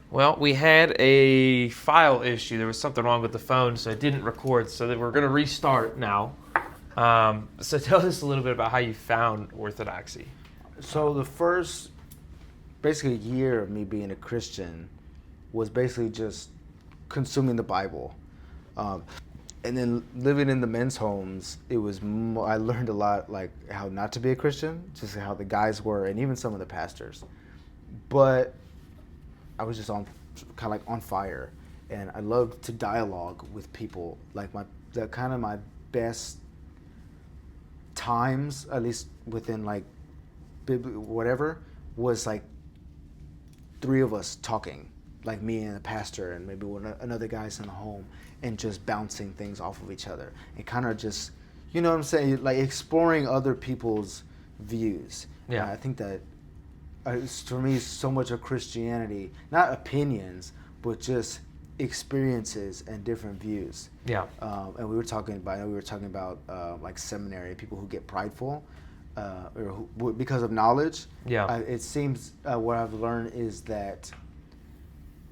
Well, we had a file issue. There was something wrong with the phone, so it didn't record. So that we're going to restart now. So tell us a little bit about how you found Orthodoxy. So the first, basically, year of me being a Christian was basically just consuming the Bible. And then living in the men's homes, I learned a lot, like how not to be a Christian, just how the guys were, and even some of the pastors. But I was just kind of like on fire, and I loved to dialogue with people. Like my best times, at least within like whatever, was like three of us talking, like me and the pastor and maybe another guy's in the home, and just bouncing things off of each other and kind of just, you know what I'm saying, like exploring other people's views. Yeah. I think that for me, so much of Christianity, not opinions, but just experiences and different views. Yeah. And I know we were talking about like seminary, people who get prideful or because of knowledge. Yeah. It seems what I've learned is that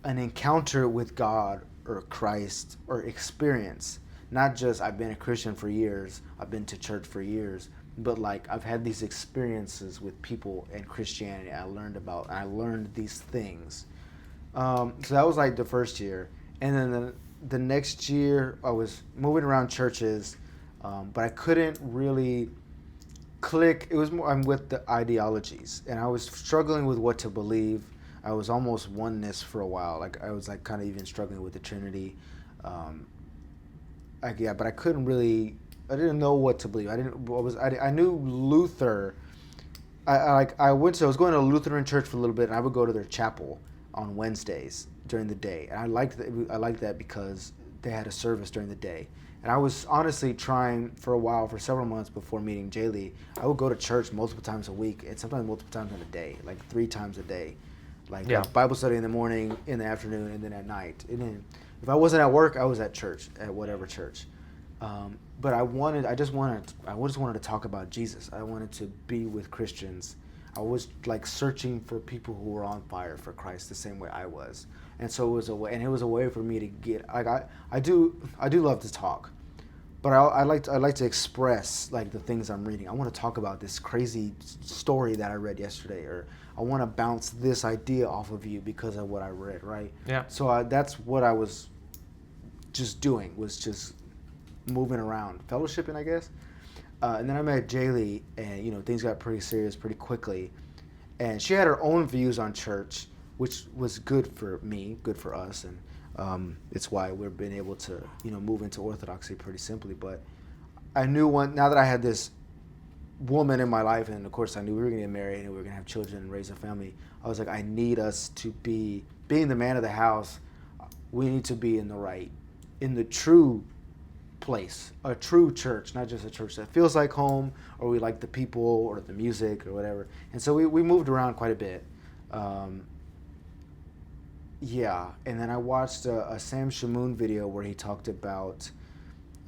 an encounter with God or Christ or experience, not just I've been a Christian for years, I've been to church for years, but like I've had these experiences with people in Christianity. I learned these things. So that was like the first year, and then the next year I was moving around churches, but I couldn't really click. It was more I'm with the ideologies, and I was struggling with what to believe. I was almost oneness for a while. Like I was like kind of even struggling with the Trinity. But I couldn't really. I didn't know what to believe. I knew Luther. I was going to a Lutheran church for a little bit, and I would go to their chapel on Wednesdays during the day, and I liked that because they had a service during the day. And I was honestly trying for a while, for several months before meeting Jaylee, I would go to church multiple times a week, and sometimes multiple times in a day, like 3 times a day. Like Bible study in the morning, in the afternoon, and then at night. And then if I wasn't at work, I was at church, at whatever church. But I just wanted to talk about Jesus. I wanted to be with Christians. I was like searching for people who were on fire for Christ the same way I was. And so it was a way for me to get, like I do love to talk, but I like to express like the things I'm reading. I want to talk about this crazy story that I read yesterday, or I want to bounce this idea off of you because of what I read, right? Yeah. So that's what I was just doing, was just moving around, fellowshipping, I guess. And then I met Jaylee, and things got pretty serious pretty quickly. And she had her own views on church, which was good for me, good for us, and it's why we've been able to move into Orthodoxy pretty simply. But I knew now that I had this woman in my life, and of course I knew we were going to get married and we were going to have children and raise a family, I was like, I need us to being the man of the house. We need to be in the true place, a true church, not just a church that feels like home, or we like the people or the music or whatever. And so we moved around quite a bit. And then I watched a Sam Shamoon video where he talked about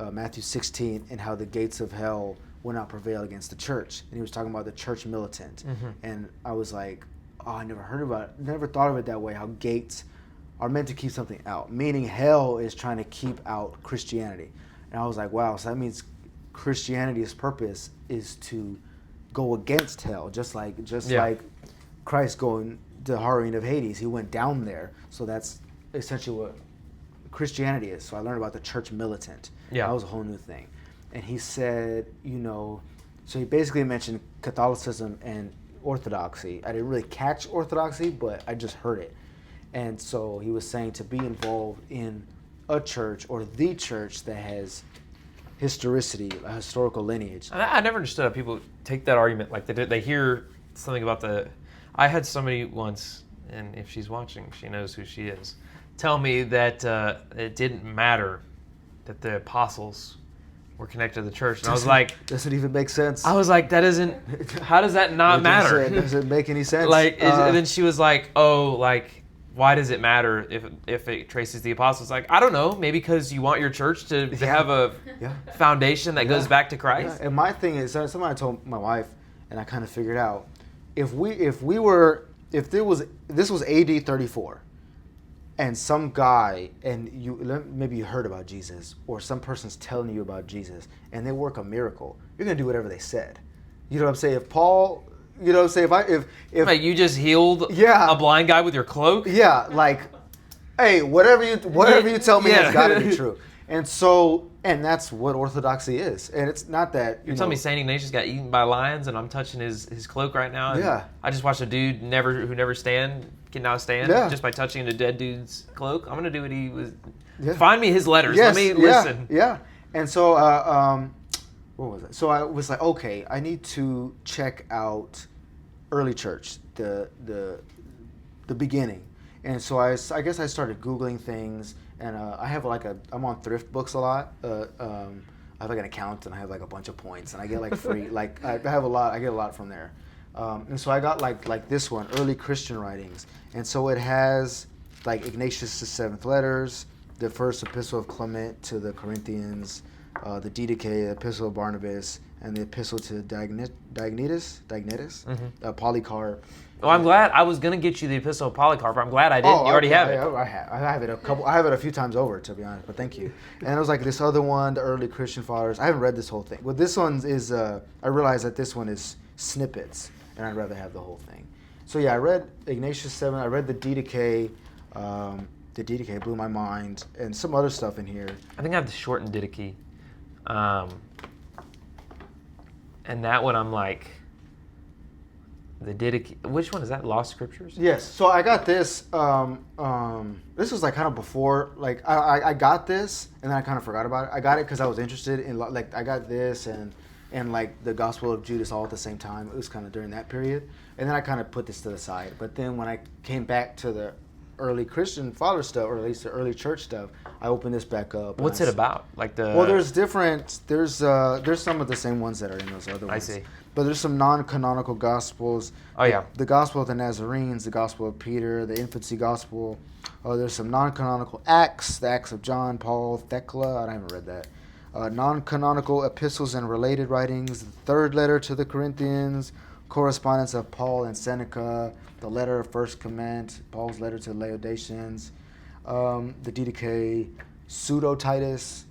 Matthew 16 and how the gates of hell will not prevail against the church. And he was talking about the church militant. Mm-hmm. And I was like, I never thought of it that way, how gates are meant to keep something out, meaning hell is trying to keep out Christianity. And I was like, wow, so that means Christianity's purpose is to go against hell, just like Christ going the harrowing of Hades. He went down there. So that's essentially what Christianity is. So I learned about the church militant. Yeah. That was a whole new thing. And he said, so he basically mentioned Catholicism and Orthodoxy. I didn't really catch Orthodoxy, but I just heard it. And so he was saying to be involved in a church or the church that has historicity, a historical lineage. I never understood how people take that argument. Like they hear something about I had somebody once, and if she's watching, she knows who she is, tell me that it didn't matter that the apostles were connected to the church. And I was like... Doesn't even make sense. I was like, how does that not matter? It doesn't make any sense. And then she was like, why does it matter if it traces the apostles? Like, I don't know, maybe because you want your church to have a foundation that goes back to Christ. Yeah. And my thing is, something I told my wife, and I kind of figured out, if this was AD 34, and some guy, and maybe you heard about Jesus, or some person's telling you about Jesus, and they work a miracle, you're gonna do whatever they said. You know what I'm saying? If Paul, you know what I'm saying? If Like you just healed Yeah. a blind guy with your cloak? yeah, like, hey, whatever you tell me has got to be true. And that's what orthodoxy is. And it's not that You're telling me Saint Ignatius got eaten by lions, and I'm touching his cloak right now. And Yeah. I just watched a dude who never can now stand just by touching the dead dude's cloak. I'm gonna do what he was. Yeah. Find me his letters. Yes, Let me listen. Yeah. And so, what was it? So I was like, okay, I need to check out early church, the beginning. And so I guess I started Googling things, and I have I'm on thrift books a lot. I have like an account, and I have like a bunch of points, and I get like free, like I get a lot from there. And so I got like this one, Early Christian Writings. And so it has like Ignatius' 7th letters, the first epistle of Clement to the Corinthians, the Didache, Epistle of Barnabas, and the Epistle to Diognetus, Polycarp. Well, I'm glad. I was gonna get you the Epistle of Polycarp. I'm glad I didn't. You already have it. I have it I have it a few times over, to be honest. But thank you. And it was like this other one, the Early Christian Fathers. I haven't read this whole thing. Well, this one is. I realized that this one is snippets, and I'd rather have the whole thing. So yeah, I read Ignatius 7. I read the Didache. The Didache blew my mind, and some other stuff in here. I think I have the shortened Didache, and that one I'm like. The Didache. Which one is that? Lost Scriptures? Yes. So I got this. This was like kind of before. Like I got this, and then I kind of forgot about it. I got it because I was interested in like I got this and like the Gospel of Judas all at the same time. It was kind of during that period, and then I kind of put this to the side. But then when I came back to the early Christian father stuff, or at least the early church stuff, I opened this back up. What's it about? Like the. Well, there's some of the same ones that are in those other ones. I see. But there's some non-canonical gospels. Oh, yeah. The Gospel of the Nazarenes, the Gospel of Peter, the Infancy Gospel. There's some non-canonical Acts, the Acts of John, Paul, Thecla. I haven't read that. Non-canonical epistles and related writings, the third letter to the Corinthians, correspondence of Paul and Seneca, the letter of First Clement, Paul's letter to the Laodiceans, the Didache, Pseudo-Titus,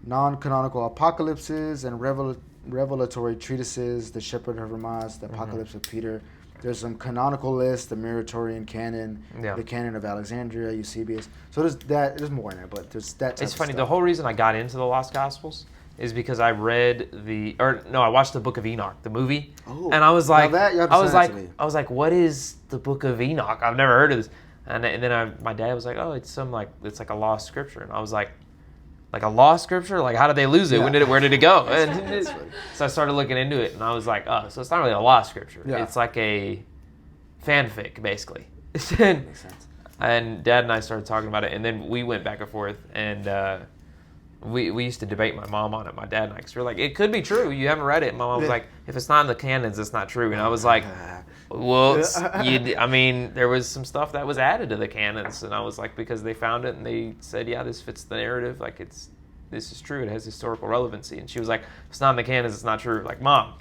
non-canonical apocalypses and revelatory treatises, the Shepherd of Hermas, the Apocalypse of Peter. There's some canonical lists, the Muratorian canon, the Canon of Alexandria, Eusebius. So there's more in there, but there's that type It's of funny. stuff. The whole reason I got into the Lost Gospels is because I I watched the Book of Enoch, the movie, and I was like, I was like, what is the Book of Enoch? I've never heard of this. And then my dad was like, oh, it's like a lost scripture, and I was like a lost scripture? Like, how did they lose it? Yeah. Where did it go? And so I started looking into it, and I was like, oh, so it's not really a lost scripture. Yeah. It's like a fanfic, basically. Makes sense. And Dad and I started talking about it, and then we went back and forth, and we used to debate my mom on it, my dad and I, because we were like, it could be true. You haven't read it. And my mom was like, if it's not in the canons, it's not true. And I was like, well, I mean, there was some stuff that was added to the canons, and I was like, because they found it and they said, yeah, this fits the narrative. Like, this is true. It has historical relevancy. And she was like, if it's not in the canons, it's not true. Like, Mom.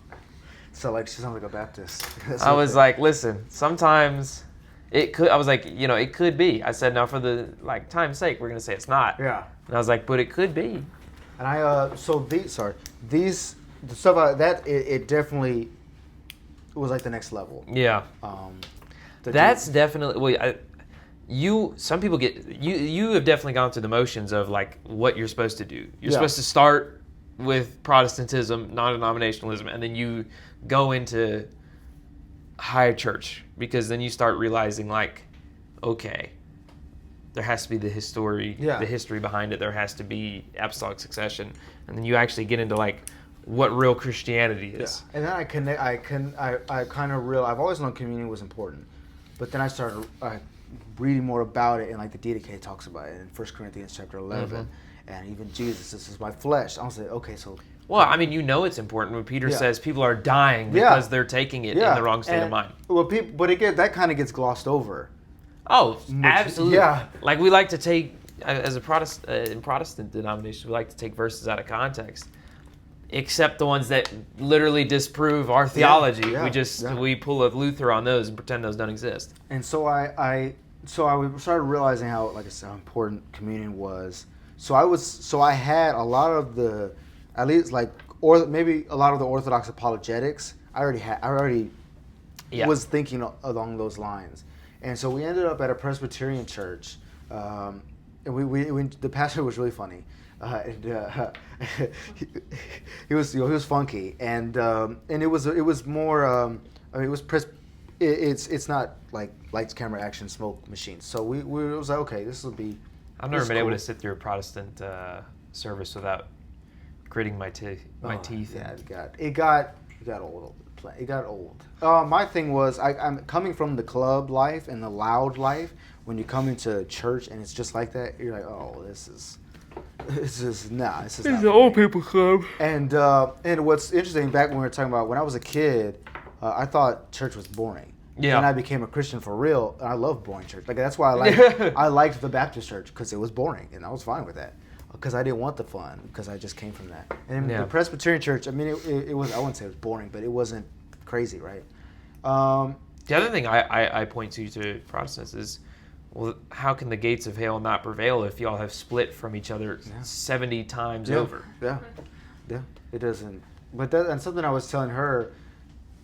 So like she sounds like a Baptist. I was like, listen, sometimes it could. I was like, it could be. I said, now for the time's sake, we're gonna say it's not. Yeah. And I was like, but it could be. And the stuff that it definitely was like the next level. Yeah. That's definitely some people you have definitely gone through the motions of like what you're supposed to do. You're supposed to start with Protestantism, non-denominationalism, and then you go into high church, because then you start realizing like, okay, there has to be the history behind it. There has to be apostolic succession, and then you actually get into like what real Christianity is. Yeah. And then I kind of realized I've always known communion was important, but then I started reading more about it, and like the Didache talks about it in 1 Corinthians chapter 11, and even Jesus, this is my flesh. I was like, okay, so. Well, I mean, it's important when Peter says people are dying because they're taking it in the wrong state of mind. Well, that kind of gets glossed over. Oh, absolutely. Yeah. Like we like to take, as a in Protestant denominations, we like to take verses out of context, except the ones that literally disprove our theology. Yeah. We pull a Luther on those and pretend those don't exist. And so so started realizing how, like I said, how important communion was. So I had a lot of the, at least like, or maybe a lot of the Orthodox apologetics. I already Yeah. was thinking along those lines, and so we ended up at a Presbyterian church, and the pastor was really funny. He was funky, and it was more. I mean, it's not like lights, camera, action, smoke machines. So we was like, okay, this will be. I've never been able to sit through a Protestant service without gritting my teeth. Yeah, it got old. It got old. My thing was, I'm coming from the club life and the loud life. When you come into church and it's just like that, you're like, oh, this is not. This is the old people club. And what's interesting, back when we were talking about when I was a kid, I thought church was boring. Yeah. And I became a Christian for real, and I love boring church. Like that's why I liked the Baptist church, because it was boring, and I was fine with that, because I didn't want the fun, because I just came from that. And the Presbyterian church, I mean, it was, I wouldn't say it was boring, but it wasn't crazy, right? The other thing I point to Protestants is, well, how can the gates of hell not prevail if y'all have split from each other 70 times over? Yeah, it doesn't. But and something I was telling her,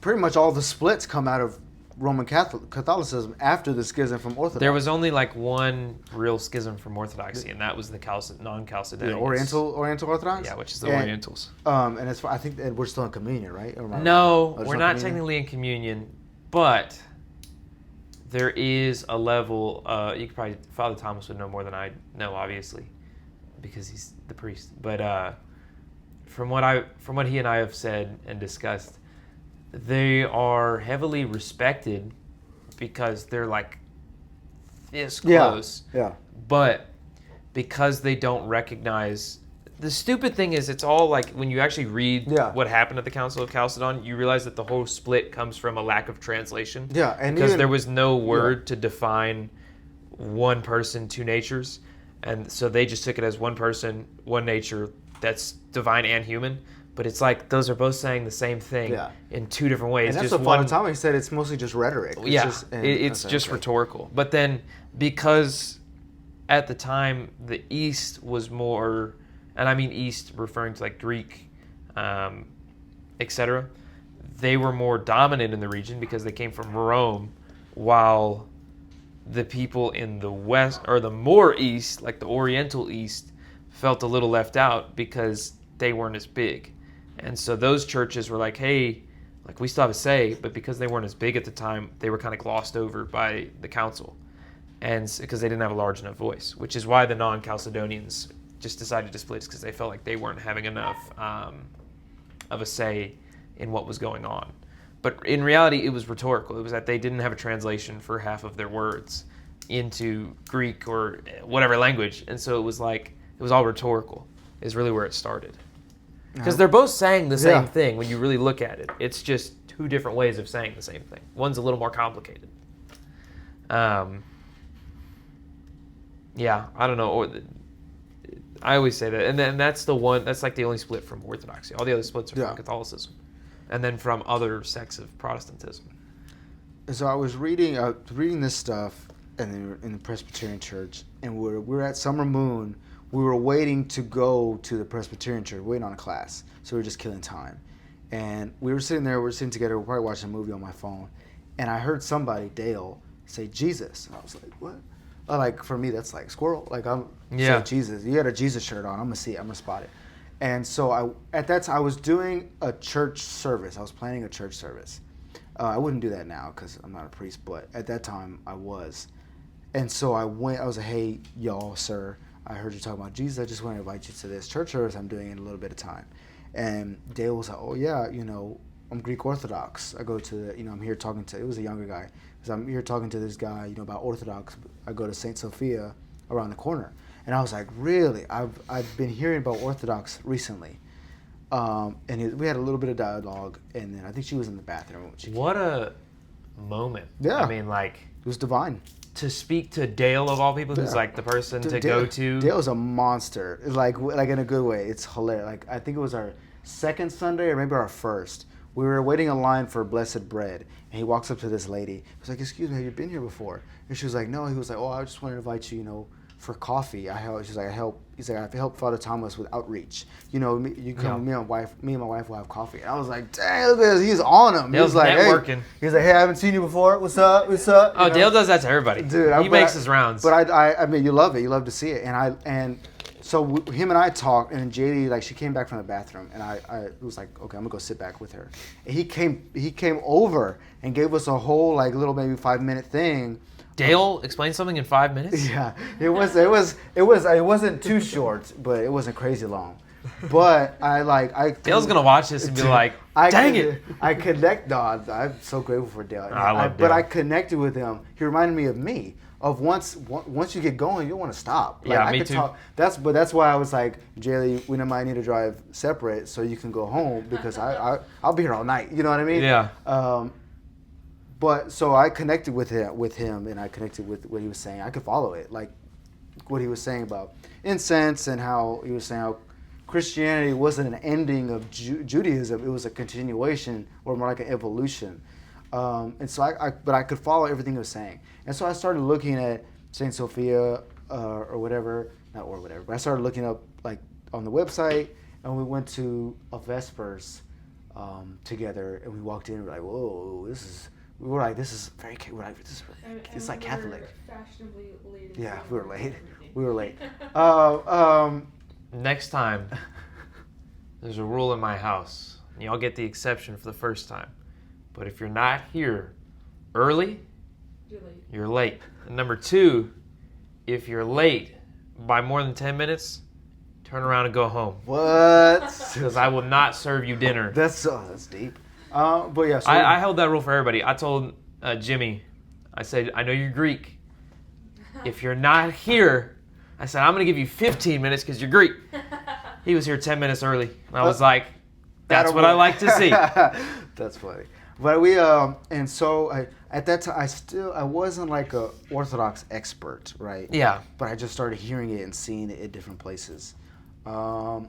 pretty much all the splits come out of Roman Catholicism after the schism from Orthodox. There was only like one real schism from Orthodoxy, and that was the non-Chalcedonians. The Oriental Orthodox? Yeah, which is the Orientals. And I think that we're still in communion, right? No, we're not technically in communion, but there is a level. You could probably, Father Thomas would know more than I know, obviously, because he's the priest. But from what he and I have said and discussed, they are heavily respected because they're like this close. Yeah. But because they don't recognize, the stupid thing is, it's all like, when you actually read what happened at the Council of Chalcedon, you realize that the whole split comes from a lack of translation. Yeah, and because there was no word to define one person, two natures, and so they just took it as one person, one nature that's divine and human. But it's like those are both saying the same thing in two different ways. And that's just what Father Thomas said. It's mostly just rhetoric. It's just rhetorical. But then, because at the time the East was more, and I mean East referring to like Greek, etc., they were more dominant in the region because they came from Rome, while the people in the West, or the more East, like the Oriental East, felt a little left out because they weren't as big. And so those churches were like, hey, like we still have a say, but because they weren't as big at the time, they were kind of glossed over by the council, and because they didn't have a large enough voice, which is why the non-Chalcedonians just decided to split, because they felt like they weren't having enough of a say in what was going on. But in reality, it was rhetorical. It was that they didn't have a translation for half of their words into Greek or whatever language, and so it was like, it was all rhetorical is really where it started. Because they're both saying the same thing when you really look at it. It's just two different ways of saying the same thing. One's a little more complicated. I don't know. I always say that. And then that's the one, that's like the only split from Orthodoxy. All the other splits are from Catholicism. And then from other sects of Protestantism. And so I was reading this stuff in the Presbyterian Church, and we're at Summer Moon. We were waiting to go to the Presbyterian Church, waiting on a class. So we were just killing time. And we were sitting there, together, we're probably watching a movie on my phone. And I heard somebody, Dale, say Jesus. And I was like, what? Like, for me, that's like squirrel. Like, I'm saying Jesus. You got a Jesus shirt on. I'm going to see it. I'm going to spot it. And so at that time, I was doing a church service. I was planning a church service. I wouldn't do that now because I'm not a priest. But at that time, I was. And so I was like, hey, y'all, sir, I heard you talking about Jesus. I just want to invite you to this church service I'm doing in a little bit of time. And Dale was like, oh, yeah, I'm Greek Orthodox. I go to, I'm here talking to, it was a younger guy. So I'm here talking to this guy, about Orthodox. I go to St. Sophia around the corner. And I was like, really? I've been hearing about Orthodox recently. And we had a little bit of dialogue. And then I think she was in the bathroom. What a moment. Yeah. I mean, like, it was divine. To speak to Dale of all people, who's like the person to go to. Dale's a monster, like in a good way. It's hilarious. Like, I think it was our second Sunday or maybe our first. We were waiting in line for blessed bread, and he walks up to this lady. He was like, "Excuse me, have you been here before?" And she was like, "No." He was like, "Oh, I just wanted to invite you, for coffee. I help." She's like, "I help." He's like, "I help Father Thomas with outreach. You come. Me and my wife will have coffee." And I was like, "Dang, look at this. He's on him." Dale's he was like, networking. "Hey." He was like, "Hey, I haven't seen you before. What's up? What's up?" Oh, Dale does that to everybody. Dude, he makes his rounds. But I mean, you love it. You love to see it. So him and I talked, and JD, like, she came back from the bathroom, and I was like, okay, I'm gonna go sit back with her. And he came over and gave us a whole, like, little maybe 5-minute thing. Dale explained something in 5 minutes. Yeah, it wasn't too short, but it wasn't crazy long. But Dale's gonna watch this and be like, "Dang it!" I connect. No, I'm so grateful for Dale. I love Dale. But I connected with him. He reminded me of me. Of once you get going, you don't want to stop. Like, yeah, me too. That's why I was like, Jaylee, we might need to drive separate so you can go home because I'll be here all night. You know what I mean? Yeah. But so I connected with him, and I connected with what he was saying. I could follow it, like what he was saying about incense and how he was saying how Christianity wasn't an ending of Judaism; it was a continuation or more like an evolution. And so I could follow everything he was saying. And so I started looking at Saint Sophia or whatever, but I started looking up like on the website, and we went to a Vespers together, and we walked in and we were like, whoa, this is very, we're like, it's like Catholic. Fashionably late. Yeah, we were late. Next time, there's a rule in my house. And y'all get the exception for the first time. But if you're not here early, you're late. And number 2, if you're late by more than 10 minutes, turn around and go home. What? Because I will not serve you dinner. That's deep. But yeah, so I held that rule for everybody. I told Jimmy, I said, I know you're Greek. If you're not here, I said, I'm going to give you 15 minutes because you're Greek. He was here 10 minutes early. And I was like, that's what I like to see. That's funny. But we and so at that time I wasn't like a Orthodox expert, right? Yeah. But I just started hearing it and seeing it at different places. And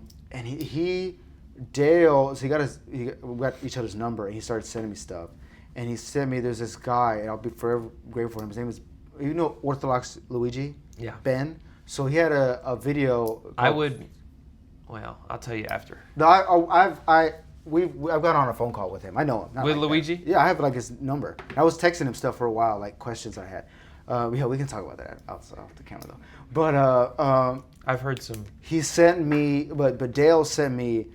Dale, so we got each other's number, and he started sending me stuff. And he sent me, there's this guy, and I'll be forever grateful for him. His name is, Orthodox Luigi? Yeah. Ben. So he had a video. I'll tell you after. No, I've gone on a phone call with him. I know him. With like Luigi? That. Yeah, I have like his number. I was texting him stuff for a while, like questions I had. Yeah, we can talk about that off the camera though. But I've heard some. He sent me, but Dale sent me.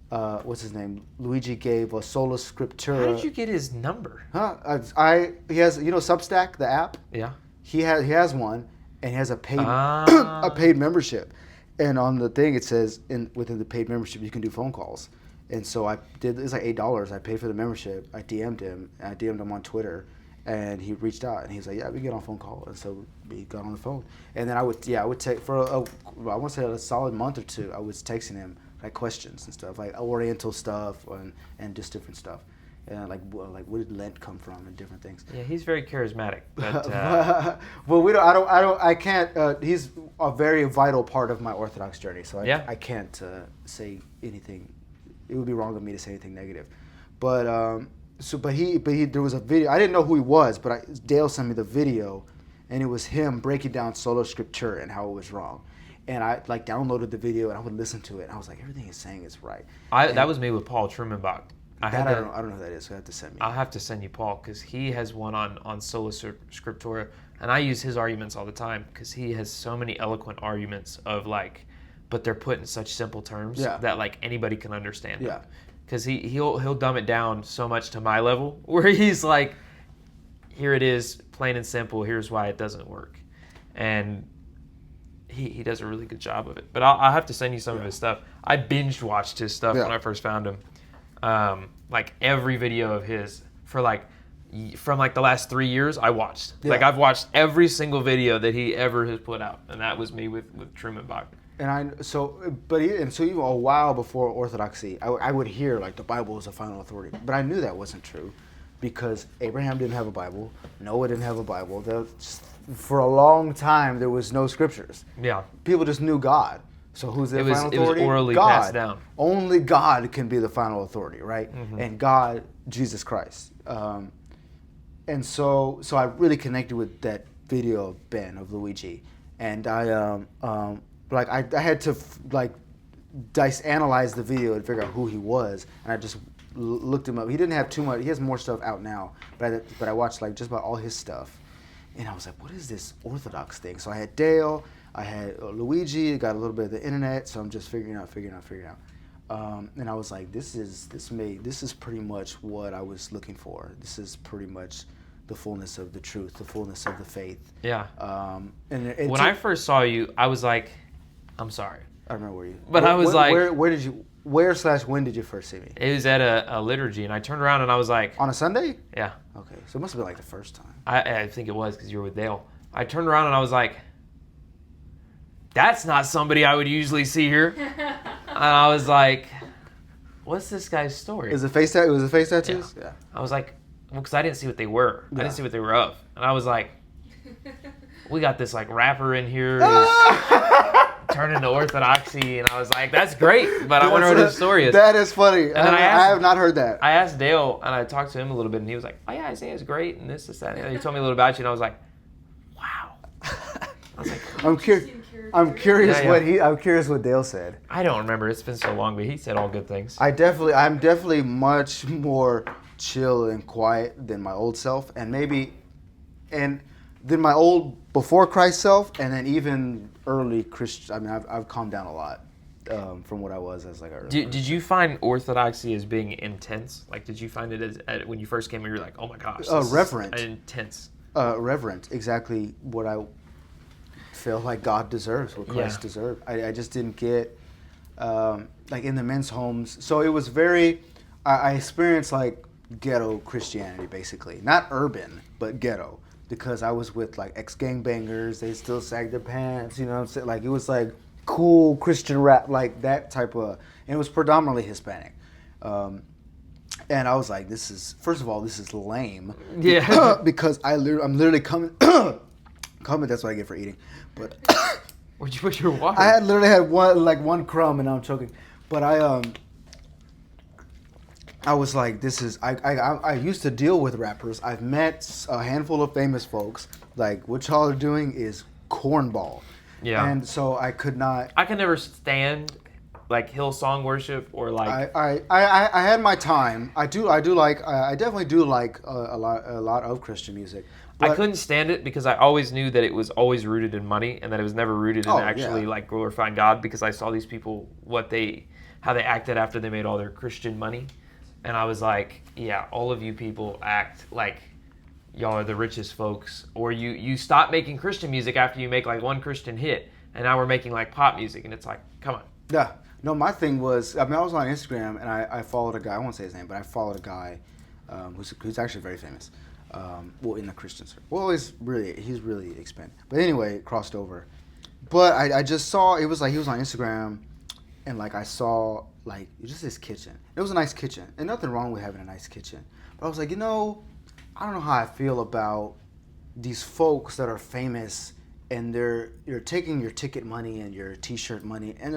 What's his name? Luigi gave a sola scriptura. How did you get his number? He has Substack, the app. Yeah. He has one, and he has a paid membership, and on the thing it says within the paid membership you can do phone calls. And so I did. It's like $8. I paid for the membership. I DM'd him. And I DM'd him on Twitter, and he reached out and he's like, "Yeah, we get on phone call." And so we got on the phone. And then I would take for I want to say a solid month or 2. I was texting him like questions and stuff, like Oriental stuff and just different stuff, and like where did Lent come from and different things. Yeah, he's very charismatic. But, well, I can't. He's a very vital part of my Orthodox journey. So I can't say anything. It would be wrong of me to say anything negative, but there was a video. I didn't know who he was, but Dale sent me the video, and it was him breaking down Sola Scriptura and how it was wrong, and I like downloaded the video and I would listen to it, and I was like, everything he's saying is right. That was me with Paul Trumanbach. I don't know who that is, so you have to send me. I'll have to send you Paul because he has one on Sola Scriptura, and I use his arguments all the time because he has so many eloquent arguments of like. But they're put in such simple terms that like anybody can understand them. Because he'll dumb it down so much to my level where he's like, here it is, plain and simple. Here's why it doesn't work, and he does a really good job of it. But I'll have to send you some of his stuff. I binge watched his stuff when I first found him, like every video of his from the last 3 years. I watched like I've watched every single video that he ever has put out, and that was me with Truman Bach. And so even a while before Orthodoxy, I would hear like the Bible is the final authority, but I knew that wasn't true, because Abraham didn't have a Bible, Noah didn't have a Bible. For a long time there was no scriptures. Yeah, people just knew God. So who's the It was final authority? orally God. passed down. Only God can be the final authority, right? And God, Jesus Christ. And so I really connected with that video of Ben, of Luigi, and I had to analyze the video and figure out who he was, and I just looked him up. He didn't have too much. He has more stuff out now, but I watched like just about all his stuff, and I was like, what is this Orthodox thing? So I had Dale, I had Luigi, got a little bit of the internet, so I'm just figuring out. And I was like, this is pretty much what I was looking for. This is pretty much the fullness of the truth, the fullness of the faith. Yeah. And when I first saw you, I was like, I'm sorry. I remember where you. But I was like, when did you first see me? It was at a liturgy, and I turned around and I was like, on a Sunday? Yeah. Okay, so it must have been like the first time. I think it was because you were with Dale. I turned around and I was like, that's not somebody I would usually see here. And I was like, what's this guy's story? It was a face tattoos? Yeah. I was like, well, because I didn't see what they were. Yeah. I didn't see what they were of. And I was like, we got this like rapper in here who's turning to orthodoxy. And I was like, that's great, but I wonder what his story is. That is funny. And then I have not heard that. I asked Dale, and I talked to him a little bit, and he was like, oh yeah, Isaiah's great, and this, that, and he told me a little about you, and I was like, wow. I was like, I'm curious Yeah. I'm curious what Dale said. I don't remember. It's been so long, but he said all good things. I'm definitely much more chill and quiet than my old self, and than my old before Christ self, and then even early Christian. I mean, I've calmed down a lot from what I was as like. Did you find orthodoxy as being intense? Like, did you find it as when you first came here, you were like, oh my gosh, this reverent, is intense. Reverent, exactly what I feel like God deserves, what Christ deserved. I just didn't get like in the men's homes. So it was very. I experienced like ghetto Christianity, basically, not urban, but ghetto. Because I was with like ex-gangbangers, they still sagged their pants, you know what I'm saying? Like it was like cool Christian rap, like that type of, and it was predominantly Hispanic. And I was like, first of all, this is lame. Yeah. Because I'm literally coming, that's what I get for eating. But Where'd you put your water? I literally had one crumb and now I'm choking. But I was like, I used to deal with rappers. I've met a handful of famous folks. Like, what y'all are doing is cornball. Yeah. And so I could not. I can never stand like Hillsong worship or like. I had my time. I definitely do like a lot of Christian music. I couldn't stand it because I always knew that it was always rooted in money and that it was never rooted in actually like glorifying God, because I saw these people how they acted after they made all their Christian money. And I was like, yeah, all of you people act like y'all are the richest folks. Or you stop making Christian music after you make like one Christian hit, and now we're making like pop music, and it's like, come on. Yeah. No, my thing was, I was on Instagram, and I followed a guy, I won't say his name, but I followed a guy who's actually very famous. In the Christian circle. Well, he's really expanded. But anyway, crossed over. But I just saw, it was like he was on Instagram, and like I saw like just his kitchen. It was a nice kitchen, and nothing wrong with having a nice kitchen. But I was like, I don't know how I feel about these folks that are famous, and you're taking your ticket money and your T-shirt money, and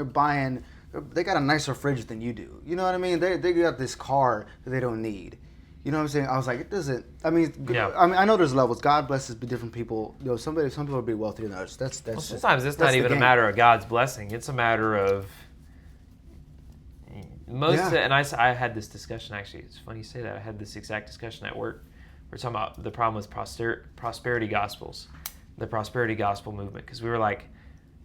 they got a nicer fridge than you do. You know what I mean? They got this car that they don't need. You know what I'm saying? I was like, it doesn't. I mean, I know there's levels. God blesses different people. Some people will be wealthier than others. That's. Well, sometimes it's not even a matter of God's blessing. It's a matter of I had this discussion, actually. It's funny you say that. I had this exact discussion at work. We're talking about the problem with prosperity gospels, the prosperity gospel movement, because we were like,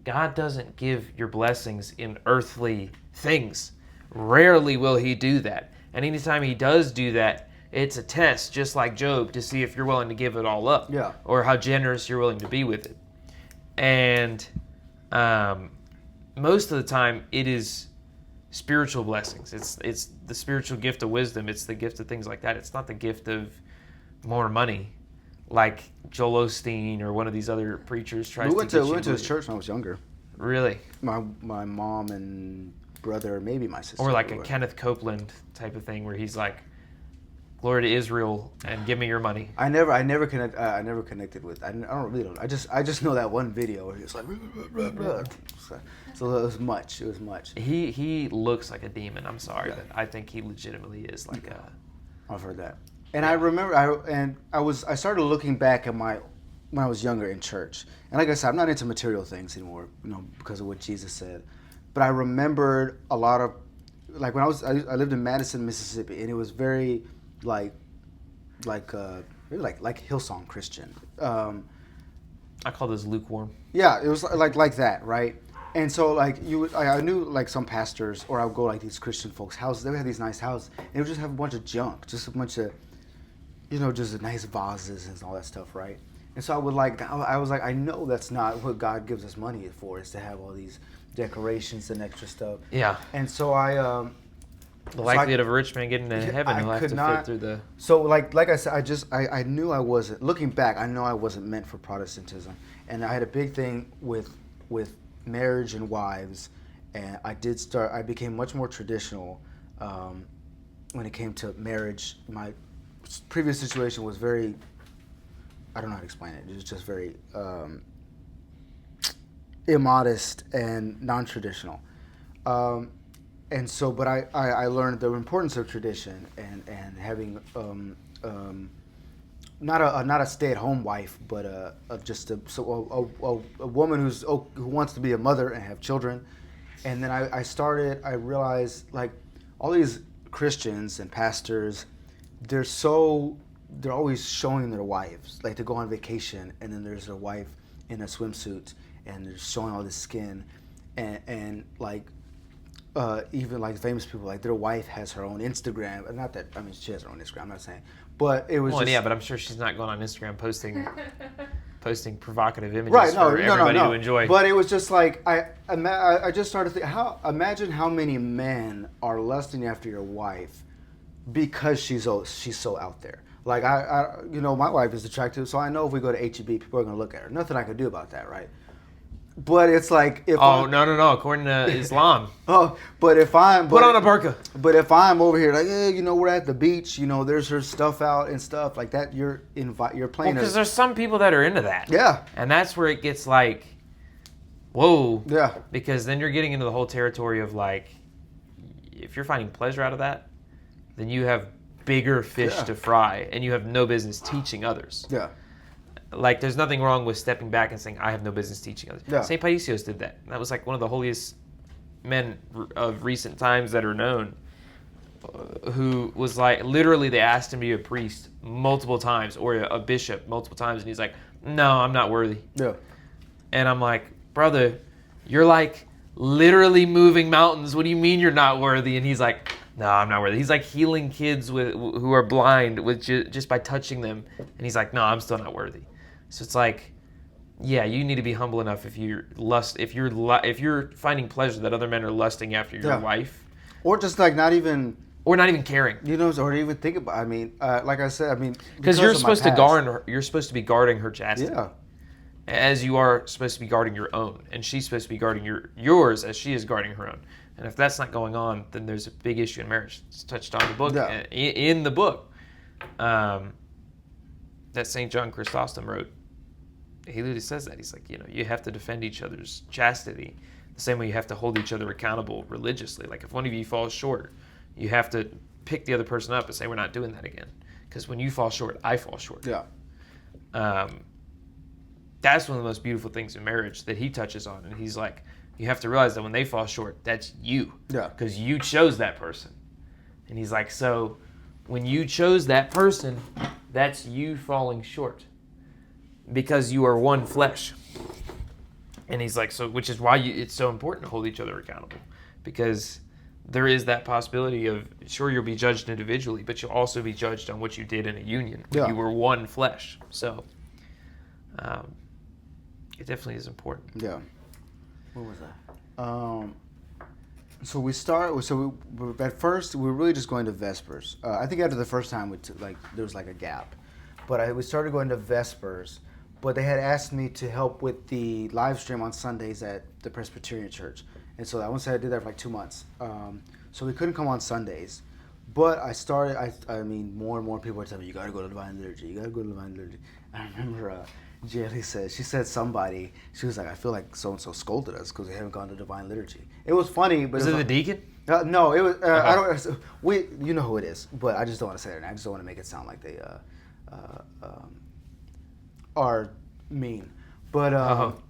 God doesn't give your blessings in earthly things. Rarely will he do that. And anytime he does do that, it's a test, just like Job, to see if you're willing to give it all up, or how generous you're willing to be with it. And most of the time, it is spiritual blessings. It's the spiritual gift of wisdom. It's the gift of things like that. It's not the gift of more money, like Joel Osteen or one of these other preachers tries to get you. We went to his church when I was younger. Really? My mom and brother, maybe my sister. Or like a Kenneth Copeland type of thing, where he's like, glory to Israel and give me your money. I never connected with. I don't really. I just know that one video where he was like, so it was much. It was much. He looks like a demon. I'm sorry, but I think he legitimately is like a. I've heard that, and I remember I started looking back at when I was younger in church, and like I said, I'm not into material things anymore, because of what Jesus said, but I remembered a lot of, like when I lived in Madison, Mississippi, and it was very like Hillsong Christian. I call those lukewarm. Yeah, it was like that, right? And so like I knew like some pastors, or I would go like these Christian folks' houses. They would have these nice houses, and they would just have a bunch of junk, just a bunch of, just nice vases and all that stuff, right? And so I was like, I know that's not what God gives us money for, is to have all these decorations and extra stuff. Yeah. And so the likelihood of a rich man getting to heaven, he'll have to fit through the. So like I said, I knew I wasn't. Looking back, I know I wasn't meant for Protestantism, and I had a big thing with marriage and wives, and I became much more traditional when it came to marriage. My previous situation was very, I don't know how to explain it. It was just very immodest and non-traditional. And so, but I learned the importance of tradition and having not a stay-at-home wife, but just a woman who wants to be a mother and have children. And then I realized, like, all these Christians and pastors, they're always showing their wives, like, to go on vacation, and then there's a wife in a swimsuit and they're showing all this skin, and like. Even like famous people, like their wife has her own Instagram. Not that, I mean, she has her own Instagram, I'm not saying. But it was yeah, but I'm sure she's not going on Instagram posting provocative images for everybody to enjoy. But it was just like, I just started thinking, imagine how many men are lusting after your wife because she's so out there. Like, my wife is attractive, so I know if we go to H-E-B, people are going to look at her. Nothing I can do about that, right? But it's like if no. According to Islam. But if I'm put on a burqa. But if I'm over here like, hey, we're at the beach, there's her stuff out and stuff like that. You're playing. Because there's some people that are into that. Yeah. And that's where it gets like, whoa. Yeah. Because then you're getting into the whole territory of like, if you're finding pleasure out of that, then you have bigger fish to fry, and you have no business teaching others. Yeah. Like, there's nothing wrong with stepping back and saying, I have no business teaching others. Yeah. St. Paisios did that. That was like one of the holiest men of recent times that are known, who was like, literally they asked him to be a priest multiple times, or a bishop multiple times, and he's like, no, I'm not worthy. Yeah. And I'm like, brother, you're like literally moving mountains. What do you mean you're not worthy? And he's like, no, I'm not worthy. He's like healing kids who are blind with just by touching them. And he's like, no, I'm still not worthy. So it's like, yeah, you need to be humble enough if you're finding pleasure that other men are lusting after your wife, or just like not even caring, or even think about. I mean, like I said, because you're supposed to guard her. You're supposed to be guarding her chastity, as you are supposed to be guarding your own, and she's supposed to be guarding yours as she is guarding her own. And if that's not going on, then there's a big issue in marriage. It's touched on the book in the book that St. John Chrysostom wrote. He literally says that. He's like, you have to defend each other's chastity the same way you have to hold each other accountable religiously. Like, if one of you falls short, you have to pick the other person up and say, we're not doing that again. Because when you fall short, I fall short. Yeah. That's one of the most beautiful things in marriage that he touches on. And he's like, you have to realize that when they fall short, that's you. Yeah. Because you chose that person. And he's like, so when you chose that person, that's you falling short. Because you are one flesh. And he's like, which is why it's so important to hold each other accountable. Because there is that possibility of, sure, you'll be judged individually, but you'll also be judged on what you did in a union. Yeah. You were one flesh. So it definitely is important. Yeah. What was that? So at first we were really just going to Vespers. I think after the first time there was like a gap, but we started going to Vespers. But they had asked me to help with the live stream on Sundays at the Presbyterian Church, and so I did that for like 2 months. So we couldn't come on Sundays, But I mean, more and more people are telling me, you got to go to divine liturgy. You got to go to divine liturgy. I remember Jaylee she said somebody, she was like, I feel like so-and-so scolded us because we haven't gone to divine liturgy. It was funny. But Was it the deacon? No, it was, I don't, you know who it is, but I just don't want to say it. I just don't want to make it sound like they are mean. But,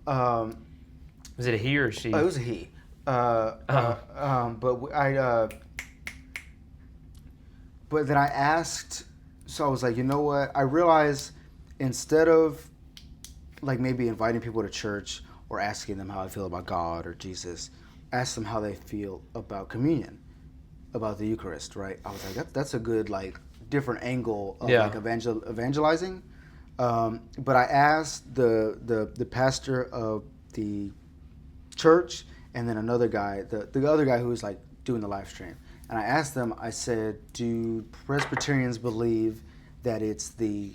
was it a he or she? It was a he. But then I asked, so I was like, you know what? I realized instead of like maybe inviting people to church or asking them how I feel about God or Jesus, ask them how they feel about communion, about the Eucharist, right? I was like, that's a good like different angle of like evangelizing. But I asked the pastor of the church and then another guy, the other guy who was like doing the live stream. And I asked them, I said, do Presbyterians believe that it's the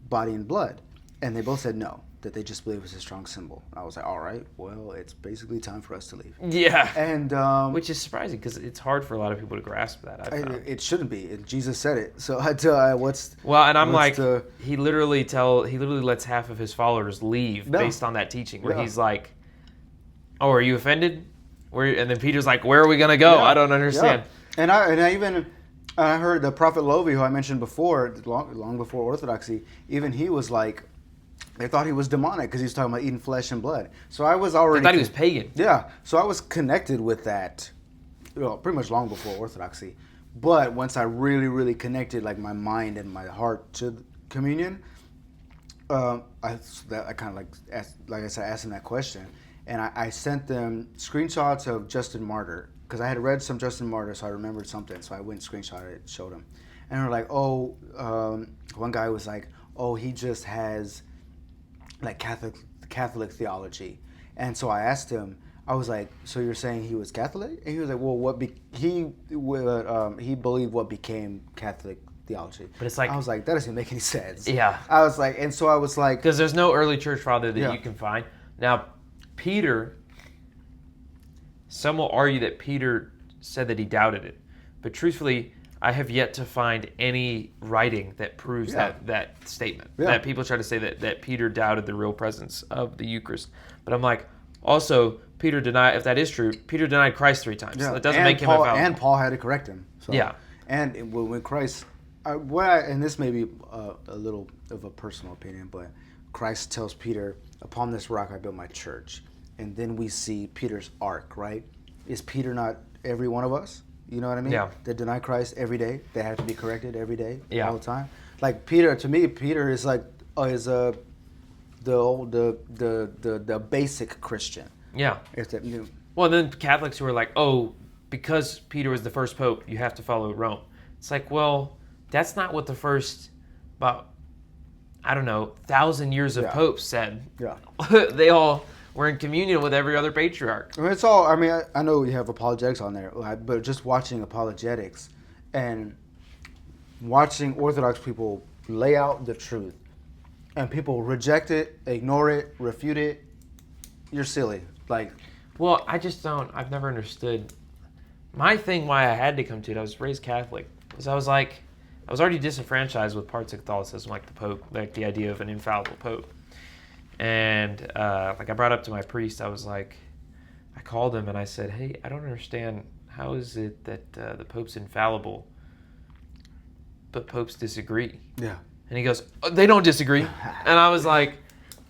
body and blood? And they both said no, that they just believe it's a strong symbol. And I was like, all right, well, it's basically time for us to leave. Yeah. And which is surprising because it's hard for a lot of people to grasp that. It shouldn't be. Jesus said it. So he literally lets half of his followers leave based on that teaching where he's like, oh, are you offended? And then Peter's like, where are we going to go? I don't understand. Yeah. And I heard the Prophet Lovi, who I mentioned before, long before Orthodoxy, even he was like, they thought he was demonic because he was talking about eating flesh and blood. So I was already... They thought he was pagan. Yeah. So I was connected with that, pretty much long before Orthodoxy. But once I really, really connected like my mind and my heart to communion, I kind of like asked, like I said, I asked them that question. And I sent them screenshots of Justin Martyr because I had read some Justin Martyr, so I remembered something. So I went and screenshot it, showed them. And they're like, one guy was like, oh, he just has like Catholic theology. And so I asked him, I was like, so you're saying he was Catholic? And he was like, well, he believed what became Catholic theology. But it's like, I was like, that doesn't make any sense. Yeah. I was like, because there's no early church father that you can find. Now, Peter, some will argue that Peter said that he doubted it. But truthfully, I have yet to find any writing that proves that statement. Yeah. That people try to say that Peter doubted the real presence of the Eucharist. But I'm like, also, Peter denied, if that is true, Peter denied Christ 3 times. Yeah. So that doesn't make him infallible. And Paul had to correct him. So. Yeah. And when Christ, and this may be a little of a personal opinion, but Christ tells Peter, upon this rock I built my church. And then we see Peter's arc, right? Is Peter not every one of us? You know what I mean? Yeah. They deny Christ every day. They have to be corrected every day, all the time. Like Peter, to me, Peter is like the basic Christian. Yeah. Well, then Catholics who are like, oh, because Peter was the first pope, you have to follow Rome. It's like, well, that's not what the first about 1,000 years of popes said. Yeah. They all were in communion with every other patriarch. I mean, it's all. I mean, I know you have apologetics on there, but just watching apologetics and watching Orthodox people lay out the truth, and people reject it, ignore it, refute it, you're silly. Like, well, I just don't. I've never understood. My thing, why I had to come to it, I was raised Catholic, is I was already disenfranchised with parts of Catholicism, like the Pope, like the idea of an infallible Pope. And like I brought up to my priest, I was like, I called him and I said, hey, I don't understand. How is it that the Pope's infallible, but popes disagree? Yeah. And he goes, oh, they don't disagree. And I was like,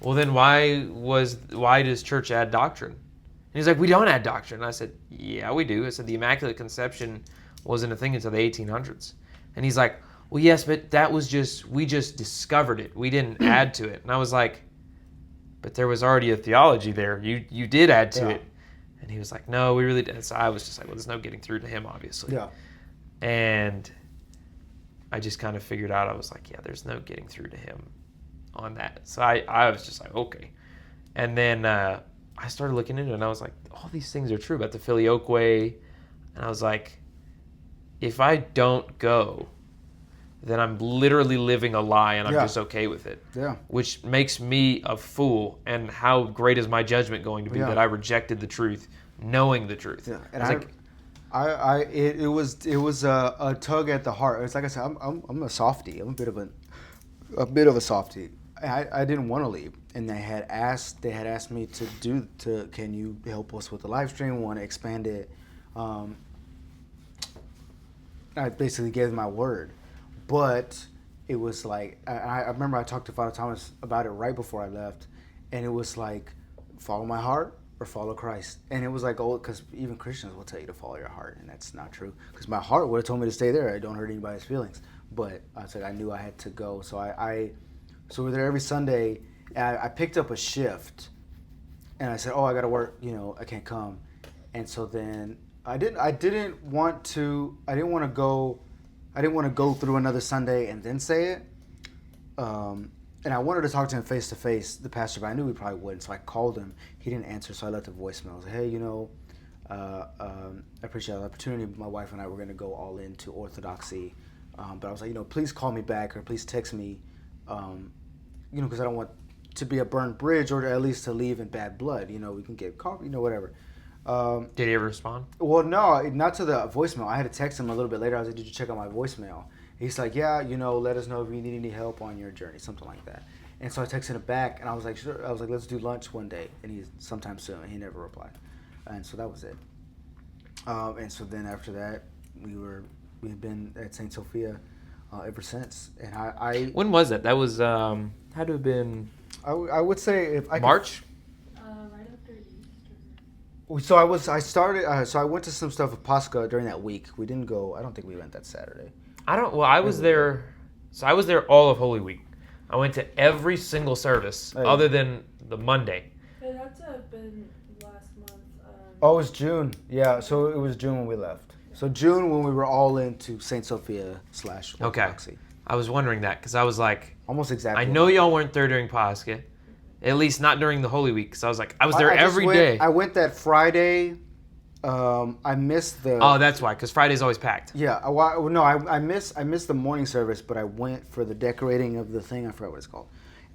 well, then why does church add doctrine? And he's like, we don't add doctrine. And I said, yeah, we do. I said, the Immaculate Conception wasn't a thing until the 1800s. And he's like, well, yes, but we just discovered it. We didn't add to it. And I was like, but there was already a theology there. You did add to it. And he was like, no, we really didn't. So I was just like, well, there's no getting through to him, obviously. Yeah. And I just kind of figured out, I was like, yeah, there's no getting through to him on that. So I was just like, okay. And then I started looking into it, and I was like, all these things are true about the Filioque. And I was like, if I don't go, then I'm literally living a lie, and I'm just okay with it. Yeah. Which makes me a fool, and how great is my judgment going to be that I rejected the truth, knowing the truth. Yeah. And It was a tug at the heart. It's like I said, I'm a softie. I'm a bit of a softie. I didn't want to leave, and they had asked me can you help us with the live stream? Want to expand it? I basically gave them my word, but it was like I remember I talked to Father Thomas about it right before I left, and it was like follow my heart or follow Christ. And it was like, oh, because even Christians will tell you to follow your heart, and that's not true. Because my heart would have told me to stay there. I don't hurt anybody's feelings. But I said I knew I had to go. So so we're there every Sunday, and I picked up a shift, and I said, oh, I got to work. I can't come. And so then I didn't want to go through another Sunday and then say it. And I wanted to talk to him face to face, the pastor, but I knew he probably wouldn't. So I called him. He didn't answer, so I left a voicemail. I was like, hey, I appreciate the opportunity. My wife and I were going to go all into Orthodoxy. But I was like, please call me back or please text me, because I don't want to be a burned bridge or at least to leave in bad blood. We can get caught, whatever. Did he ever respond? Well, no, not to the voicemail. I had to text him a little bit later. I was like, did you check out my voicemail? He's like, yeah, let us know if you need any help on your journey, something like that. And so I texted him back, and I was like, sure. I was like, let's do lunch one day, and he's sometime soon. And he never replied, and so that was it. And so then after that, we've been at Saint Sophia ever since. And I When was it? That was had to have been. I would say if I March. Right after Easter. So I went to some stuff with Pascha during that week. We didn't go. I don't think we went that Saturday. I was there. So I was there all of Holy Week. I went to every single service other than the Monday. It had to have been last month. Oh, it was June. Yeah, so it was June when we left. So June when we were all into Saint Sophia / Orthodoxy. Okay. I was wondering that because I was like, almost exactly. I know y'all weren't there during Pascha, at least not during the Holy Week. Because I was like, I was there every day. I went that Friday. I missed the. Oh, that's why. Because Friday's always packed. Yeah. I missed the morning service, but I went for the decorating of the thing. I forgot what it's called.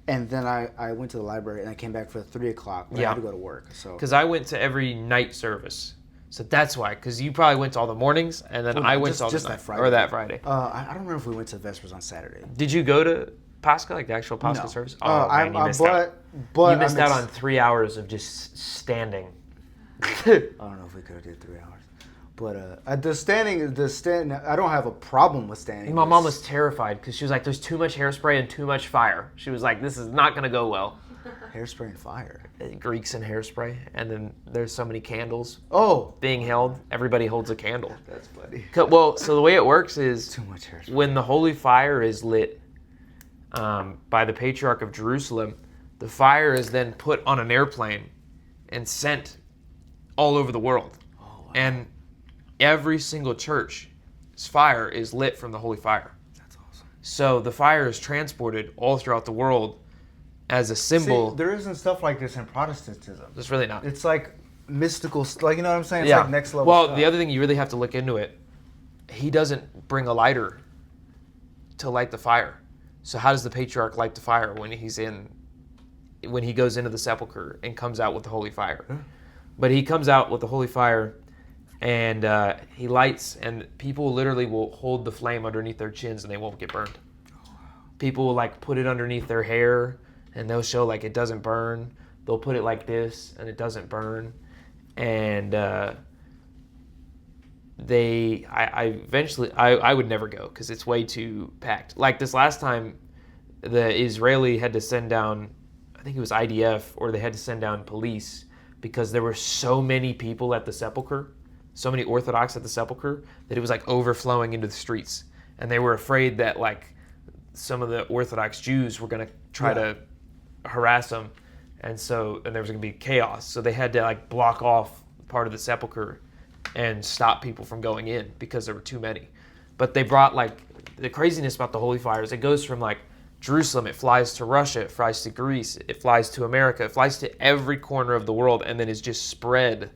And then I went to the library and I came back for 3:00. But I had to go to work. So. Because I went to every night service. So that's why, because you probably went to all the mornings, and then I went to all the that Friday. Or that Friday. I don't remember if we went to Vespers on Saturday. Did you go to Pascha, like the actual Pascha service? Oh, man, you missed out. But you missed out on 3 hours of just standing. I don't know if we could have did 3 hours. But the standing, I don't have a problem with standing. My mom was terrified because she was like, there's too much hairspray and too much fire. She was like, this is not going to go well. Hairspray and fire. Greeks and hairspray. And then there's so many candles being held. Everybody holds a candle. That's funny. Well, so the way it works is too much hairspray. When the holy fire is lit by the Patriarch of Jerusalem, the fire is then put on an airplane and sent all over the world. Oh, wow. And every single church's fire is lit from the holy fire. That's awesome. So the fire is transported all throughout the world as a symbol. See, there isn't stuff like this in Protestantism. There's really not. It's like mystical, like, you know what I'm saying? It's Yeah. like next level Well, stuff. the other thing you really have to look into it, he doesn't bring a lighter to light the fire. So how does the patriarch light the fire when he goes into the sepulcher and comes out with the holy fire? Yeah. But he comes out with the holy fire and he lights, and people literally will hold the flame underneath their chins and they won't get burned. People will like put it underneath their hair and they'll show like it doesn't burn. They'll put it like this and it doesn't burn. And I would never go because it's way too packed. Like this last time, the Israeli had to send down, I think it was IDF, or they had to send down police because there were so many people at the sepulcher, so many Orthodox at the sepulcher, that it was like overflowing into the streets. And they were afraid that like some of the Orthodox Jews were going to try to harass them. And there was going to be chaos. So they had to like block off part of the sepulcher and stop people from going in because there were too many. But they brought like, the craziness about the holy fire is it goes from like Jerusalem, it flies to Russia, it flies to Greece, it flies to America, it flies to every corner of the world, and then is just spread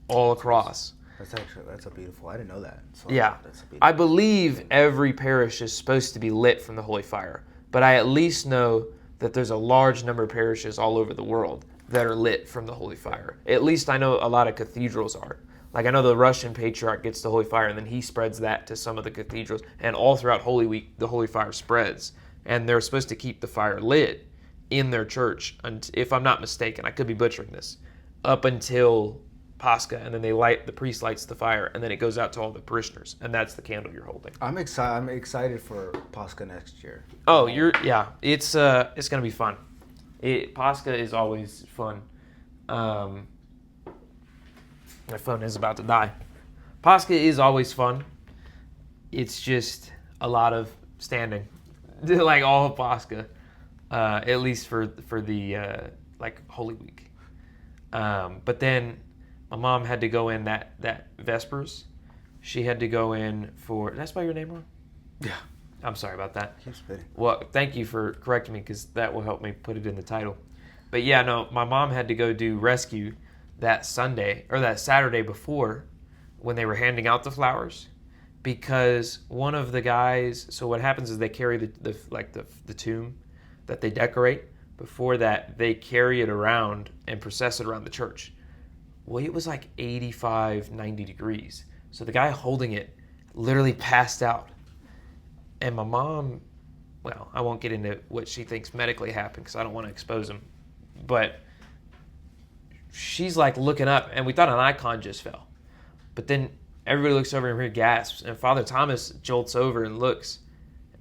all across. That's a beautiful, I didn't know that. So Yeah. that's a beautiful, I believe every parish is supposed to be lit from the holy fire, but I at least know that there's a large number of parishes all over the world that are lit from the holy fire. At least I know a lot of cathedrals are. Like I know the Russian patriarch gets the holy fire, and then he spreads that to some of the cathedrals, and all throughout Holy Week, the holy fire spreads, and they're supposed to keep the fire lit in their church, and if I'm not mistaken, I could be butchering this, up until Pascha, and then the priest lights the fire, and then it goes out to all the parishioners, and that's the candle you're holding. I'm excited for Pascha next year. Oh, it's gonna be fun. Pascha is always fun. My phone is about to die. Pascha is always fun. It's just a lot of standing, like all of Pascha, at least for the like Holy Week. But then my mom had to go in that Vespers. She had to go in for. Did I spell your name wrong? Yeah. I'm sorry about that. Keep spitting. Well, thank you for correcting me because that will help me put it in the title. But yeah, no, my mom had to go do rescue that Sunday or that Saturday before when they were handing out the flowers because one of the guys. So what happens is they carry the tomb that they decorate. Before that, they carry it around and process it around the church. Well, it was like 85, 90 degrees. So the guy holding it literally passed out. And my mom, well, I won't get into what she thinks medically happened because I don't want to expose him. But she's like looking up, and we thought an icon just fell. But then everybody looks over and he gasps, and Father Thomas jolts over and looks,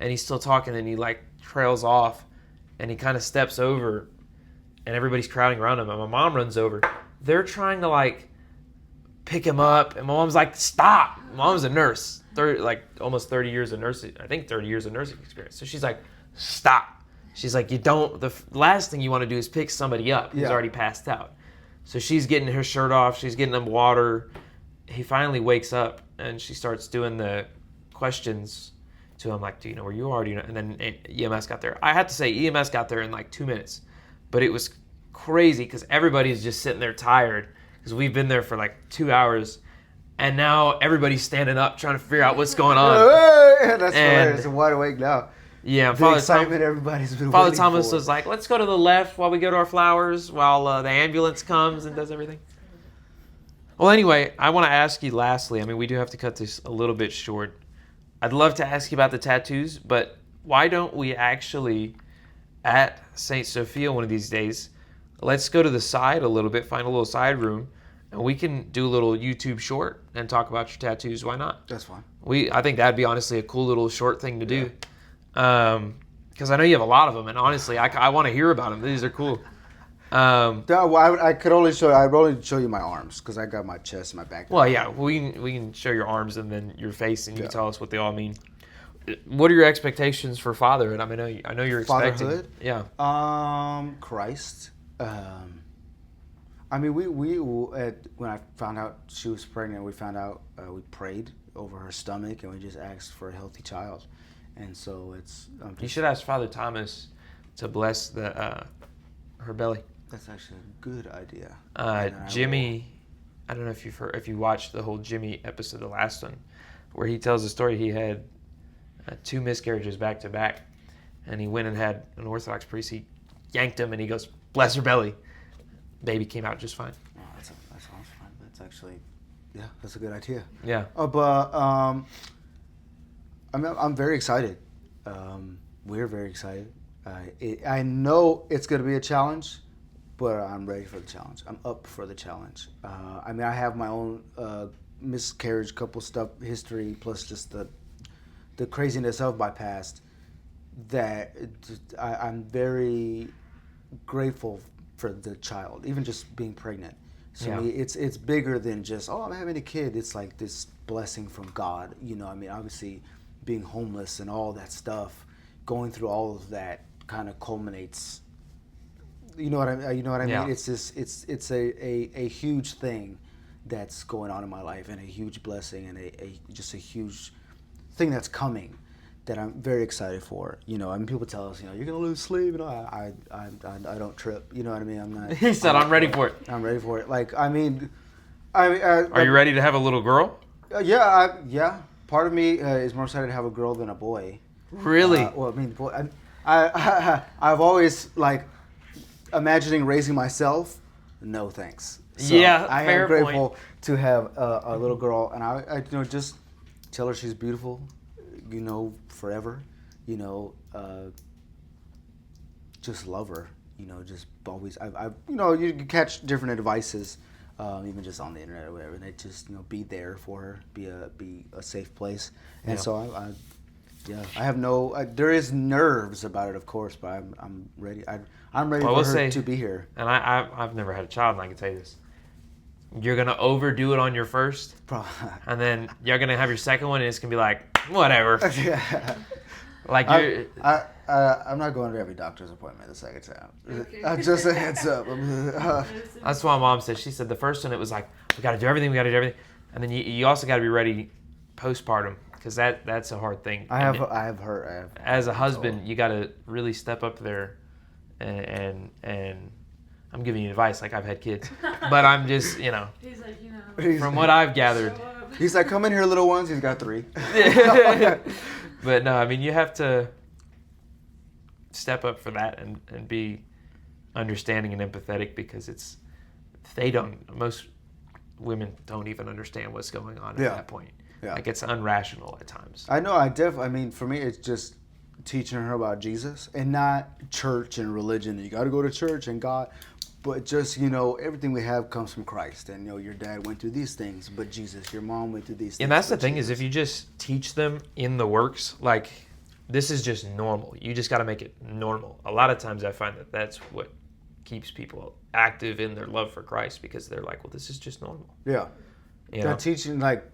and he's still talking, and he like trails off, and he kind of steps over, and everybody's crowding around him, and my mom runs over. They're trying to like pick him up, and my mom's like, stop. Mom's a nurse, almost 30 years of nursing, I think 30 years of nursing experience. So she's like, stop. She's like, the last thing you want to do is pick somebody up who's already passed out. So she's getting her shirt off, she's getting him water. He finally wakes up, and she starts doing the questions to him, like, do you know where you are? Do you know? And then EMS got there. I have to say, EMS got there in like 2 minutes. But it was crazy because everybody's just sitting there tired because we've been there for like 2 hours. And now everybody's standing up trying to figure out what's going on. That's hilarious. I'm wide awake now. Yeah, the excitement everybody's been Father waiting Thomas for. was like, let's go to the left while we go to our flowers while the ambulance comes and does everything. Well, anyway, I want to ask you lastly, I mean, we do have to cut this a little bit short. I'd love to ask you about the tattoos, but why don't we actually, at St. Sophia one of these days, let's go to the side a little bit, find a little side room, and we can do a little YouTube short and talk about your tattoos. Why not? That's fine. I think that'd be honestly a cool little short thing to do. Because I know you have a lot of them, and honestly, I want to hear about them. These are cool. I could only show. I'd only show you my arms because I got my chest and my back. Well, yeah, we can show your arms and then your face, and you can tell us what they all mean. What are your expectations for fatherhood? I mean, I know you're expecting. Fatherhood? Yeah. Christ. I mean, when I found out she was pregnant, we found out we prayed over her stomach, and we just asked for a healthy child. And so it's. You should ask Father Thomas to bless her belly. That's actually a good idea. Jimmy, I don't know if you watched the whole Jimmy episode, the last one, where he tells the story. He had 2 miscarriages back to back, and he went and had an Orthodox priest. He yanked him, and he goes, "Bless her belly." Baby came out just fine. Oh, that sounds fine. That's actually, that's a good idea. Yeah. I'm very excited. We're very excited. I know it's going to be a challenge, but I'm ready for the challenge. I'm up for the challenge. I mean, I have my own miscarriage, couple stuff, history, plus just the craziness of my past. That I'm very grateful for the child, even just being pregnant. So Yeah. it's bigger than just, I'm having a kid. It's like this blessing from God. I mean, obviously, being homeless and all that stuff, going through all of that kind of culminates. You know what I mean? Yeah. It's a huge thing that's going on in my life, and a huge blessing, and just a huge thing that's coming that I'm very excited for. I mean, people tell us, you're gonna lose sleep, and I don't trip. You know what I mean? I'm not. He said, "I'm ready for it." I'm ready for it. Like, I mean, Are you ready to have a little girl? Yeah. Part of me is more excited to have a girl than a boy. Really? Well, I mean, boy, I've always like imagining raising myself, no thanks. So Yeah, I fair am grateful to have a little girl, and I just tell her she's beautiful, forever, you know, just love her, just always. You can catch different advices, even just on the internet or whatever, and they just be there for her, be a safe place, and Yeah. so I have no. There is nerves about it, of course, but I'm ready. I'm ready Well, for we'll her say- to be here. And I've never had a child, and I can tell you this: you're gonna overdo it on your first, and then you're gonna have your second one, and it's gonna be like whatever. Yeah. Like you're. I'm not going to every doctor's appointment the second time. Okay. Just a heads up. That's what my mom said. She said the first one it was like we got to do everything, and then you also got to be ready postpartum because that's a hard thing. I have heard. As a husband, you got to really step up there, and I'm giving you advice like I've had kids, but I'm just He's like, from what I've gathered. show up. He's like, come in here, little ones. He's got 3. But no, I mean you have to step up for that and be understanding and empathetic because most women don't even understand what's going on at that point. Yeah. Like it's unrational at times. I know. I mean, for me, it's just teaching her about Jesus and not church and religion. You got to go to church and God, but just everything we have comes from Christ. And your dad went through these things, but Jesus. Your mom went through these things. And that's the but thing Jesus. is if you just teach them in the works, like this is just normal. You just got to make it normal. A lot of times I find that that's what keeps people active in their love for Christ because they're like, well, this is just normal. Yeah. You That know? teaching like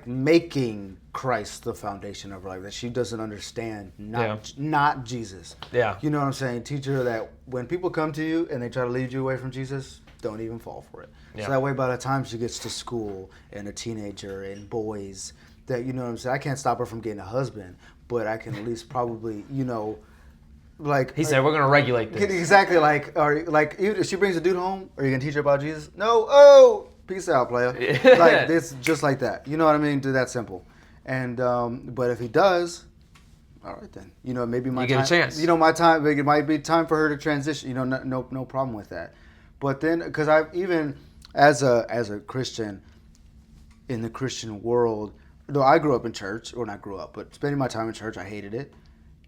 making Christ the foundation of her life, that she doesn't understand, not Jesus. Yeah. You know what I'm saying? Teach her that when people come to you and they try to lead you away from Jesus, don't even fall for it. Yeah. So that way by the time she gets to school and a teenager and boys, that you know what I'm saying, I can't stop her from getting a husband, but I can at least probably, like He said, we're going to regulate this. exactly like if she brings a dude home, are you gonna teach her about Jesus? No. Oh, peace out, player. Like it's just like that. You know what I mean? Do that simple. And but if he does, all right then. Maybe my You get time, a chance. my time. It might be time for her to transition. No problem with that. But then, because I even as a Christian in the Christian world, though I grew up in church, or not grew up, but spending my time in church, I hated it.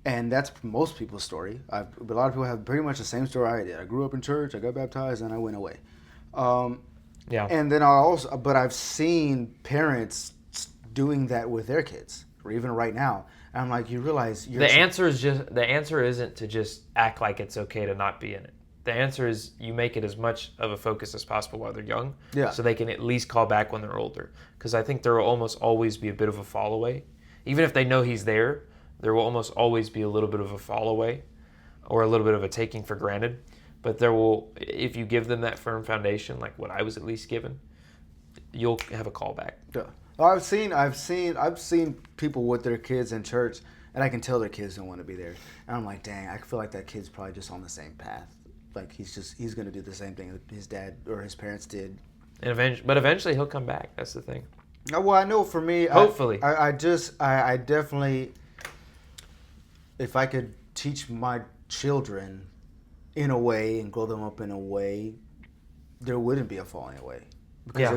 And that's most people's story. A lot of people have pretty much the same story I did. I grew up in church, I got baptized, and I went away. Yeah. And then but I've seen parents doing that with their kids, or even right now. And I'm like, you realize The answer isn't to just act like it's okay to not be in it. The answer is you make it as much of a focus as possible while they're young, so they can at least call back when they're older. Because I think there will almost always be a bit of a fall away, even if they know he's there. There will almost always be a little bit of a fall away, or a little bit of a taking for granted. But there will, if you give them that firm foundation, like what I was at least given, you'll have a callback. Yeah. I've seen people with their kids in church, and I can tell their kids don't want to be there. And I'm like, dang, I feel like that kid's probably just on the same path. Like he's going to do the same thing that his dad or his parents did. And eventually he'll come back. That's the thing. Well, I know for me, Hopefully. I definitely, if I could teach my children in a way and grow them up in a way, there wouldn't be a falling away. Because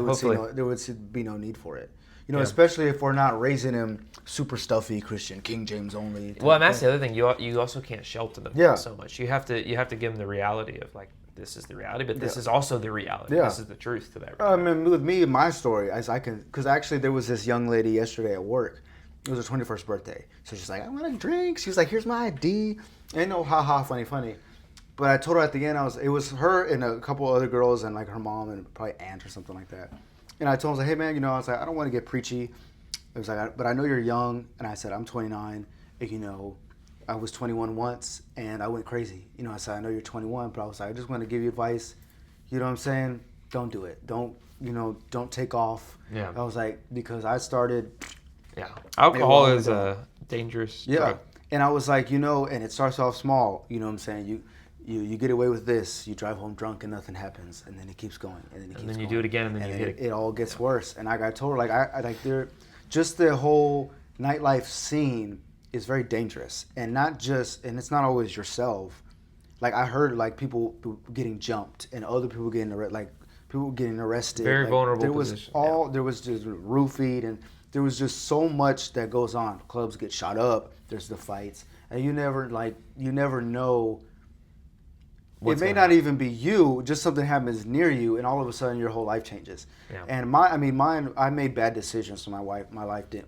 there would be no need for it. Especially if we're not raising them super stuffy Christian, King James only. Well, and that's the other thing. You also can't shelter them so much. You have to give them the reality of like this is the reality, but this is also the reality. Yeah. This is the truth to that I reality. mean, with me, my story, because actually there was this young lady yesterday at work. It was her 21st birthday. So she's like, I want a drink. She was like, here's my ID. And no, haha, funny. But I told her at the end, it was her and a couple other girls and like her mom and probably aunt or something like that. And I told her, hey man, I was like, I don't want to get preachy. It was like, but I know you're young. And I said, I'm 29. And, I was 21 once and I went crazy. I said, I know you're 21, but I was like, I just want to give you advice. You know what I'm saying? Don't do it. Don't take off. Yeah. I was like, because I started. Yeah. Alcohol is a dangerous drug. And I was like, and it starts off small. You know what I'm saying? You get away with this. You drive home drunk and nothing happens, and then it keeps going, and then it keeps going. You do it again, and then you hit it. It all gets worse. And I told her like just the whole nightlife scene is very dangerous, and not just, and it's not always yourself. like I heard like people getting jumped and other people getting people getting arrested. Very like, vulnerable there was position, there was just roofied, and there was just so much that goes on. Clubs get shot up. There's the fights, and you never know. What's it may going not on. even be you. Just something happens near you, and all of a sudden your whole life changes. Yeah. And mine. I made bad decisions, so my life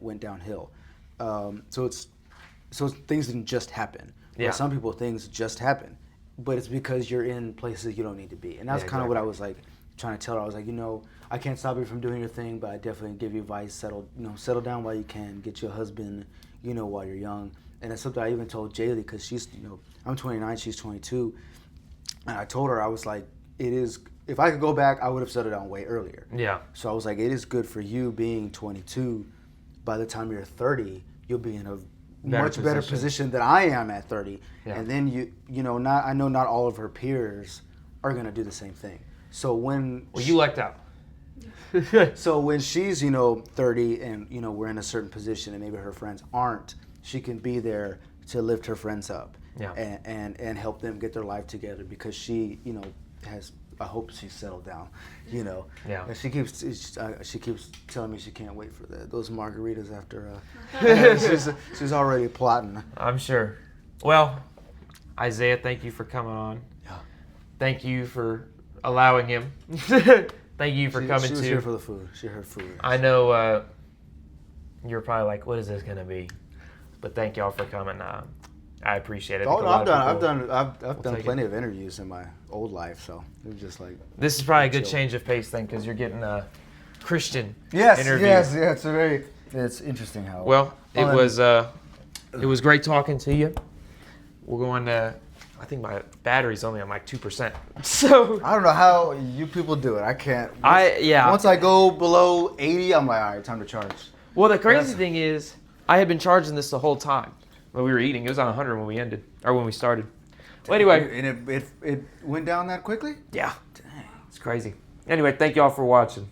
went downhill. So things didn't just happen. Yeah. For some people, things just happen, but it's because you're in places you don't need to be, and that's Yeah, kind of what I exactly. was like trying to tell her. I was like, I can't stop you from doing your thing, but I definitely give you advice. Settle down while you can. Get you a husband, while you're young. And that's something I even told Jaylee, because she's, I'm 29, she's 22. And I told her, I was like, if I could go back, I would have settled down way earlier. Yeah. So I was like, it is good for you being 22. By the time you're 30, you'll be in a much better position than I am at 30. Yeah. And then I know not all of her peers are going to do the same thing. So when You lucked out. so when she's 30 and we're in a certain position and maybe her friends aren't, she can be there to lift her friends up. Yeah. And help them get their life together, because she has, I hope she's settled down, Yeah. And she keeps telling me she can't wait for those margaritas after she's already plotting. I'm sure. Well, Isaiah, thank you for coming on. Yeah. Thank you for allowing him. Thank you for coming She was too. here for the food. She heard food. I know you're probably like, what is this gonna be? But thank y'all for coming. I appreciate it. I Oh think no, a lot of people I've done take plenty of interviews in my old life, so it was just like. This is probably a good chill. change of pace thing, because you're getting a Christian Yes, interview. yes, yeah. It's interesting how. Well, it was great talking to you. We're going to. I think my battery's only on like 2%. So I don't know how you people do it. I can't. yeah. Once I go below 80, I'm like, all right, time to charge. Well, the crazy thing is, I had been charging this the whole time when we were eating. It was on 100 when we ended, or when we started. Well, anyway. And it went down that quickly? Yeah. Dang. It's crazy. Anyway, thank y'all for watching.